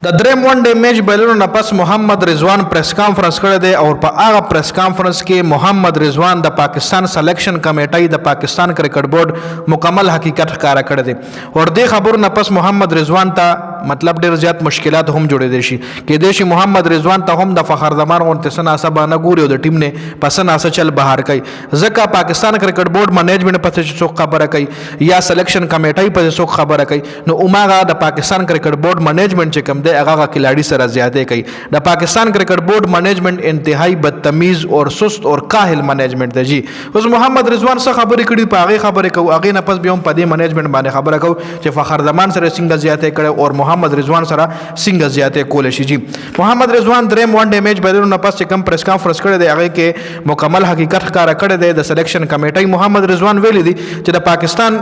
د دریم ون ډے میچ بایللو نه پس محمد رضوان پریس کانفرنس کړی دی او په هغه پریس کانفرنس کې محمد رضوان د پاکستان سلیکشن کمیټې د پاکستان کرکټ بورډ مکمل حقیقت ښکارا کړی دی او د خبرو نه پس محمد رضوان ته مطلب ډیر زیات مشکلات هم جوړېدای شي کېدای شي محمد رضوان ته هم د فخر زمان غونډې سناسه باندې ګوري او د ټیم نه پسناسه چل بهر کوي ځکه پاکستان کرکټ بورډ منیجمنت پته څوک خبره کوي یا سلیکشن کمیټې پته څوک خبره کوي نو اوماغه د پاکستان کرکټ بورډ منیجمنت چې کوم دی هغه کھلاڑی سره زیاته کوي د پاکستان کرکټ بورډ منیجمنت انتهایی بدتمیز او سست او کاهل منیجمنت دی جی اوس محمد رضوان څخه خبرې کړي په هغه خبرې کوي هغه نه پس بیا هم په دې منیجمنت باندې خبره کوي چې فخر زمان سره څنګه زیاته کړي او محمد رضوان سره څنګه زیاته کول شي جی محمد رضوان دریم ون ډے میچ بایللو نه پس کم پریس کانفرنس کړی دی هغه کې مکمل حقیقت ښکارا کړی دی د سلیکشن کمیټې محمد رضوان ویلي دی چې د پاکستان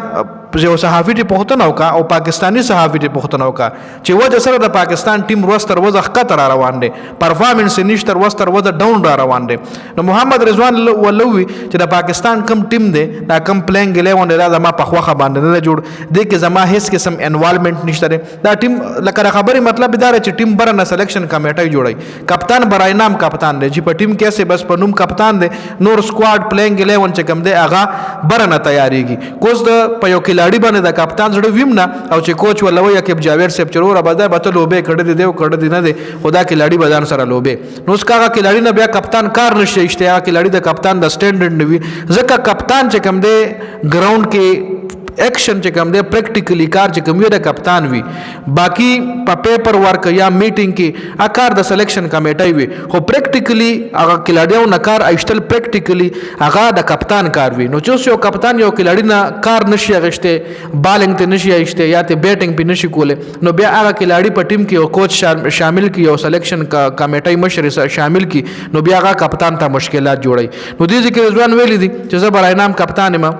یو صحافي ته پوښتنه وکړه او پاکستانی صحافي ته پوښتنه وکړه چې وجه سره د پاکستان ټیم روستر وځه خطر روان دي پرفارمنس نشتر روستر وځه ډاون را روان دي نو محمد رضوان ولوي چې د پاکستان کم ټیم دی دا کم پلینګ 11 دا زما په خوخه باندې نه جوړ دي کې زما هیڅ قسم انوالومنت نشته دا ټیم لکه خبري مطلب دا چې ټیم برنه سلیکشن کمیټه جوړي کپتان برای نام کپتان دی چې په ټیم کې سه بس په نوم کپتان دی نور سکواډ پلینګ 11 چې کم دی هغه برنه تیاریږي کوز د په یو کلاړي باندې د کپتان زړه ویم نه او چې کوچ ولوي کې جاوید صاحب چرور بازار به لوبه کړه دی او کړه دی نه دی خدا کلاړي بدن سره لوبه نو اس کاغه کلاړي نه بیا کپتان کار نشي اشتیا کلاړي د کپتان د سټانډرډ نوي ځکه کپتان چې کم دی ګراوند کې ایکشن چې کوم دی پریکټیکلی کار چې کوم د کپتان وي باقی په پیپر ورک یا میټینګ کې اکار د سلیکشن کمیټه وي خو پریکټیکلی هغه کلاډیو نه کار ایشتل پریکټیکلی هغه د کپتان کار وي نو چې یو کپتان یو کلاډی نه کار نشي غشته بالینګ ته نشي ایشته یا ته بیټینګ په نشي کوله نو بیا هغه کلاډی په ټیم کې یو کوچ شامل کی یو سلیکشن کمیټه مشر شامل کی نو بیا هغه کپتان ته مشکلات جوړي نو دې ځکه رضوان ویلي دي چې زه برای نام کپتان ما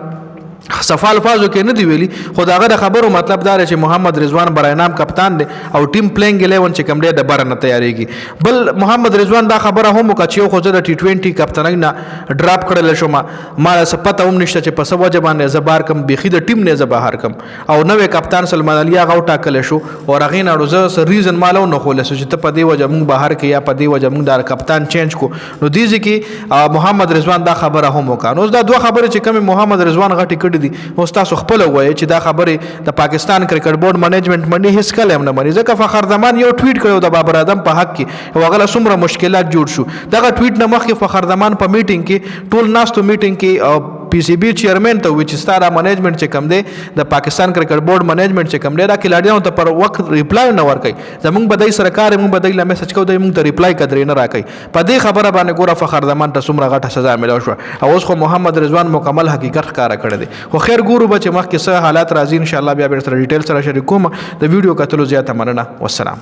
صفا الفاظو کې نه دی ویلي خداغه د خبرو مطلب دا چې محمد رضوان برای نام کپتان دی او ټیم پلینګ 11 چې کوم دی د برنه تیاریږي بل محمد رضوان دا خبره هم وکړه چې خو زه د ټي 20 کپتانۍ نه ډراپ کړل شوم ما څه پته هم نشته چې په څه وجه باندې زبار کم بيخي د ټیم نه زبهر کم او نوې کپتان سلمان علي هغه ټاکل شو او هغه نه روزه ریزن مالو نه خول شو چې په دې وجه موږ بهر کې یا په دې وجه موږ د کپتان چینج کو نو دې ځکه محمد رضوان دا خبره هم وکړه نو دا دوه خبره چې کوم محمد رضوان غټي کړی دي او تاسو خپل وایي چې دا خبره د پاکستان کرکټ بورډ منیجمنت باندې هیڅ کلم نه مانی ځکه فخر زمان یو ټویټ کړو د بابر اعظم په حق کې هغه څومره مشکلات جوړ شو دغه ټویټ نه مخکې فخر زمان په میټینګ کې ټول ناستو میټینګ کې پی سی بی چیرمن ته وچ ستاره منیجمنت چې کم دی د پاکستان کرکټ بورډ منیجمنت چې کم دی دا کلاډیانو ته پر وخت ریپلای نه ورکړي زمونږ بدای سرکار موږ بدای له میسج کو دی موږ ته ریپلای کړی نه راکړي په دې خبره باندې ګوره فخر زمان ته څومره غټه سزا ملو شو او اوس خو محمد رضوان مکمل حقیقت ښکارا کړی دی خو خیر ګورو به چې مخکې څه حالات راځي ان شاء الله بیا به سره ډیټیل سره شریکوم د ویډیو کتلو زیاته مننه والسلام